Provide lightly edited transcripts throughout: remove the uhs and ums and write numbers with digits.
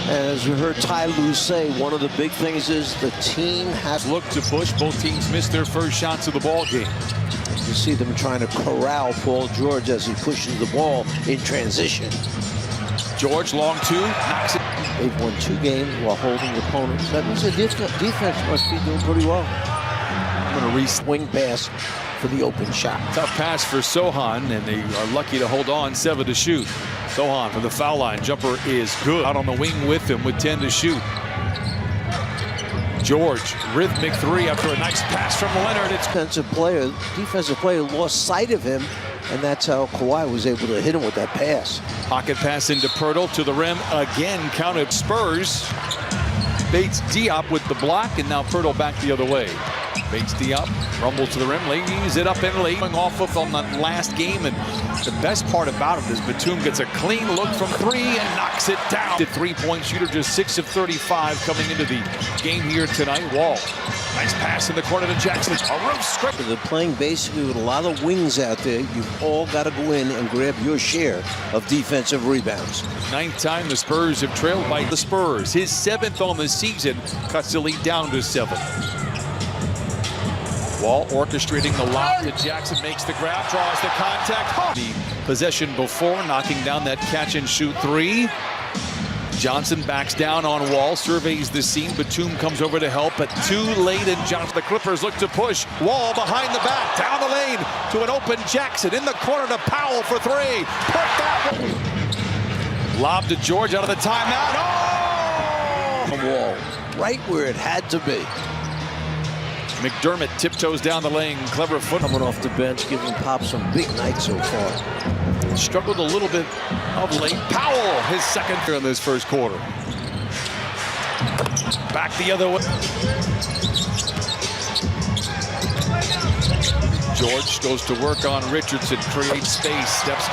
As we heard Ty Lue say, one of the big things is the team has looked to push. Both teams missed their first shots of the ball game. You see them trying to corral Paul George as he pushes the ball in transition. George, long two, knocks it. They've won 2 games while holding opponents. That means the defense must be doing pretty well. I'm going to re-swing pass for the open shot. Tough pass for Sohan, and they are lucky to hold on, 7 to shoot. Sohan from the foul line. Jumper is good. Out on the wing with him with 10 to shoot. George, rhythmic 3 after a nice pass from Leonard. It's defensive player lost sight of him, and that's how Kawhi was able to hit him with that pass. Pocket pass into Pirtle to the rim. Again, counted Spurs. Bates Diop with the block, and now Pirtle back the other way. Bates Diop rumbles to the rim, lays it up and late. Going off of on that last game, and the best part about it is Batum gets a clean look from 3 and knocks it down. The 3-point shooter, just 6 of 35 coming into the game here tonight. Wall, nice pass in the corner to Jackson. A roof scrape. They're playing basically with a lot of wings out there. You've all got to go in and grab your share of defensive rebounds. 9th time the Spurs have trailed by the Spurs. His 7th on the season cuts the lead down to 7. Wall orchestrating the lob to Jackson, makes the grab, draws the contact. The possession before, knocking down that catch-and-shoot 3. Johnson backs down on Wall, surveys the scene. Batum comes over to help, but too late, and Johnson. The Clippers look to push. Wall behind the back, down the lane to an open Jackson. In the corner to Powell for 3. Put that one. Lob to George out of the timeout. Oh! Wall, right where it had to be. McDermott tiptoes down the lane. Clever foot. Coming off the bench, giving Pop some big nights so far. Struggled a little bit of late. Powell, his second here in this first quarter. Back the other way. George goes to work on Richardson, creates space, steps.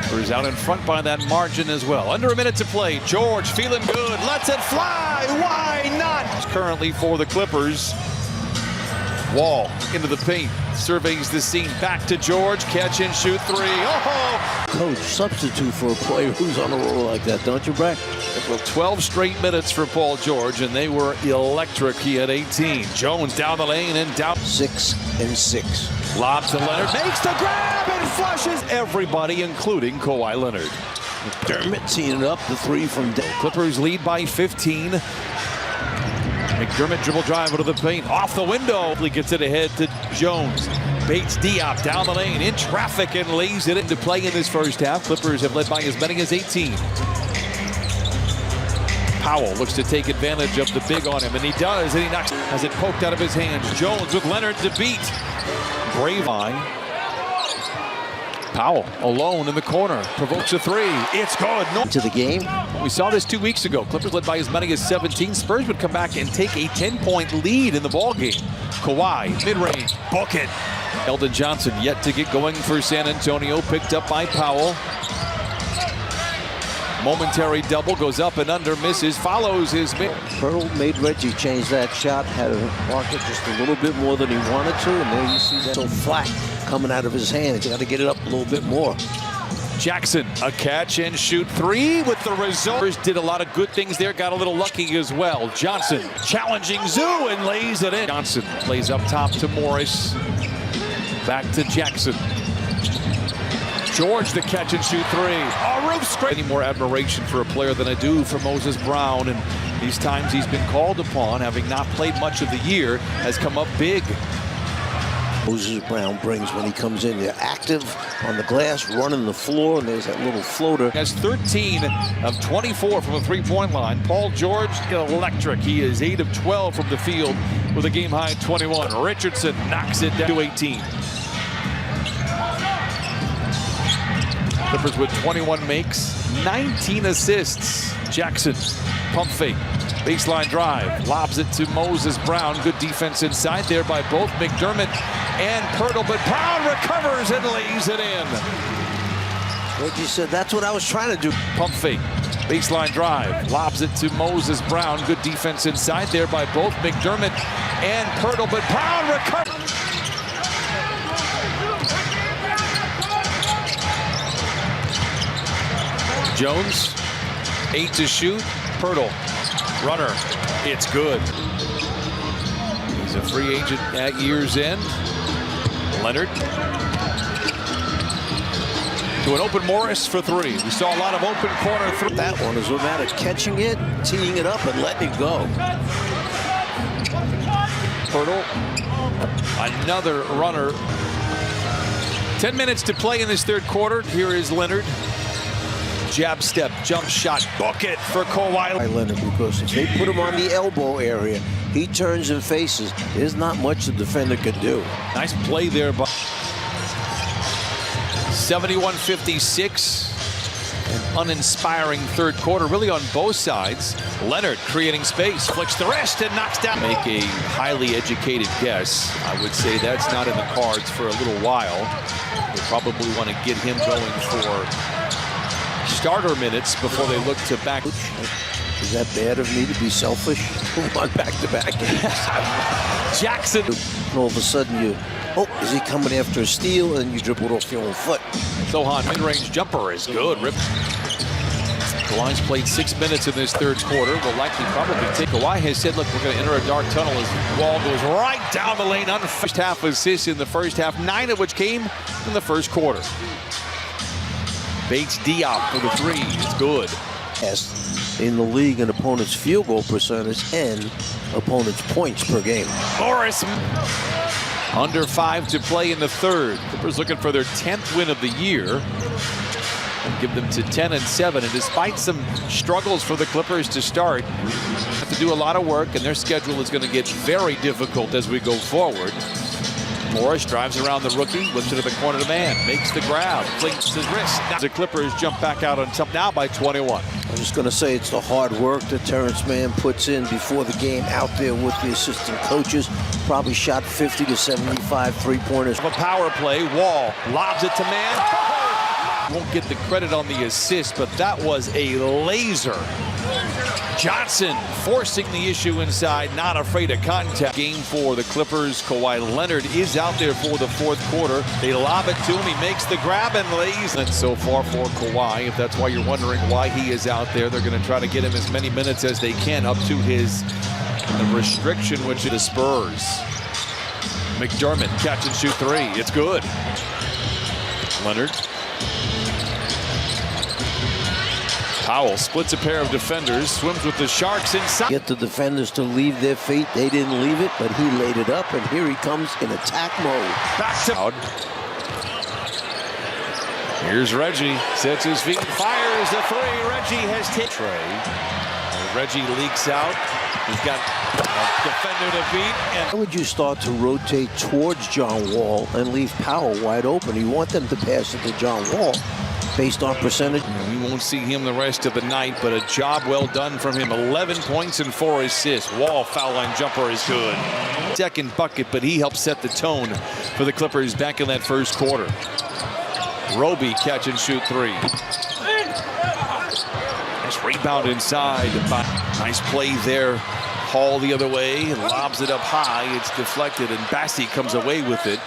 Spurs out in front by that margin as well. Under a minute to play. George feeling good, lets it fly. Why not? Currently for the Clippers. Wall into the paint, surveys the scene, back to George, catch and shoot 3. Oh! Coach, substitute for a player who's on a roll like that, don't you, Brack? 12 straight minutes for Paul George, and they were electric. He had 18. Jones down the lane and down. 6 and 6. Lob to Leonard, makes the grab and flushes everybody, including Kawhi Leonard. McDermott teeing it up, the 3 from down. Clippers lead by 15. McDermott dribble drive into the paint, off the window. He gets it ahead to Jones. Bates Diop down the lane, in traffic, and lays it into play in this first half. Clippers have led by as many as 18. Powell looks to take advantage of the big on him, and he does, and he knocks, has it poked out of his hands. Jones with Leonard to beat. Brave eye. Powell alone in the corner, provokes a 3. It's good. No. To the game. We saw this 2 weeks ago. Clippers led by as many as 17. Spurs would come back and take a 10-point lead in the ball game. Kawhi, mid-range, book it. Eldon Johnson yet to get going for San Antonio, picked up by Powell. Momentary double, goes up and under, misses, follows his mid. Pirtle made Reggie change that shot, had to mark it just a little bit more than he wanted to, and there you see that so flat coming out of his hands. You got to get it up a little bit more. Jackson, a catch and shoot 3 with the result. Did a lot of good things there, got a little lucky as well. Johnson challenging Zoo and lays it in. Johnson plays up top to Morris. Back to Jackson. George, the catch and shoot 3. A roof scrape. Any more admiration for a player than I do for Moses Brown, and these times he's been called upon, having not played much of the year, has come up big. Moses Brown brings when he comes in. They're active on the glass, running the floor, and there's that little floater. Has 13 of 24 from a three-point line. Paul George, electric. He is 8 of 12 from the field with a game-high 21. Richardson knocks it down to 18. Clippers with 21 makes, 19 assists. Jackson, pump fake, baseline drive, lobs it to Moses Brown. Good defense inside there by both McDermott and Pirtle, but Brown recovers and lays it in. Reggie said, that's what I was trying to do. Pump fake, baseline drive, lobs it to Moses Brown. Good defense inside there by both McDermott and Pirtle, but Brown recovers. Jones, 8 to shoot, Pirtle, runner, it's good. He's a free agent at year's end. Leonard to an open Morris for three. We saw a lot of open corner three. That one is a matter of catching it, teeing it up, and letting it go. Pirtle, another runner. 10 minutes to play in this third quarter. Here is Leonard. Jab step, jump shot, bucket for Kawhi Leonard, because if they put him on the elbow area, he turns and faces. There's not much the defender can do. Nice play there, but 71-56. An uninspiring third quarter, really on both sides. Leonard creating space, flicks the wrist and knocks down. Make a highly educated guess. I would say that's not in the cards for a little while. They probably want to get him going for starter minutes before they look to back. Is that bad of me to be selfish? On back-to-back games. Jackson. And all of a sudden is he coming after a steal, and you dribble it off your own foot. Sohan mid-range jumper is good. The Lions played 6 minutes in this third quarter. Will likely probably take. Kawhi has said, look, we're going to enter a dark tunnel as Wall goes right down the lane. First half assists in the first half, 9 of which came in the first quarter. Bates Diop for the three. It's good. Yes, in the league in opponent's field goal percentage and opponent's points per game. Morris. Under 5 to play in the third. Clippers looking for their 10th win of the year. And give them to 10-7. And despite some struggles for the Clippers to start, have to do a lot of work, and their schedule is going to get very difficult as we go forward. Morris drives around the rookie, lifts it to the corner to man, makes the grab, flings his wrist. Now the Clippers jump back out on top now by 21. I'm just going to say it's the hard work that Terrence Mann puts in before the game out there with the assistant coaches. Probably shot 50 to 75 three-pointers. A power play, Wall lobs it to man. Won't get the credit on the assist, but that was a laser. Johnson forcing the issue inside, not afraid of contact. Game for the Clippers. Kawhi Leonard is out there for the fourth quarter. They lob it to him. He makes the grab and lays. That's so far for Kawhi. If that's why you're wondering why he is out there, they're going to try to get him as many minutes as they can up to his restriction, which is the Spurs. McDermott catch and shoot three. It's good. Leonard. Powell splits a pair of defenders, swims with the Sharks inside. Get the defenders to leave their feet. They didn't leave it, but he laid it up, and here he comes in attack mode. Back to out. Here's Reggie, sets his feet, fires the three. Reggie has taken Trey. Reggie leaks out. He's got a defender to beat. And how would you start to rotate towards John Wall and leave Powell wide open? You want them to pass it to John Wall. Based on percentage. We won't see him the rest of the night, but a job well done from him. 11 points and 4 assists. Wall foul line jumper is good. Second bucket, but he helped set the tone for the Clippers back in that first quarter. Roby catch and shoot three. Nice rebound inside. Nice play there. Hall the other way and lobs it up high. It's deflected and Bassi comes away with it.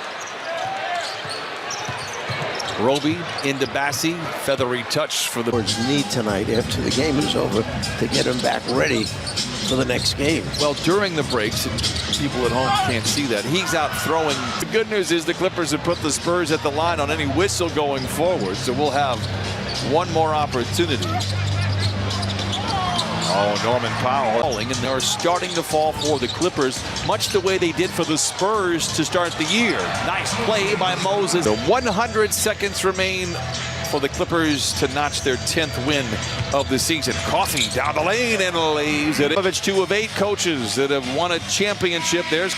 Roby into Bassi, feathery touch for the Birds need tonight after the game is over to get him back ready for the next game. Well, during the breaks, and people at home can't see that, he's out throwing. The good news is the Clippers have put the Spurs at the line on any whistle going forward, so we'll have one more opportunity. Oh, Norman Powell, and they're starting to fall for the Clippers, much the way they did for the Spurs to start the year. Nice play by Moses. The 100 seconds remain for the Clippers to notch their 10th win of the season. Coffee down the lane and lays it. 2 of 8 coaches that have won a championship. There's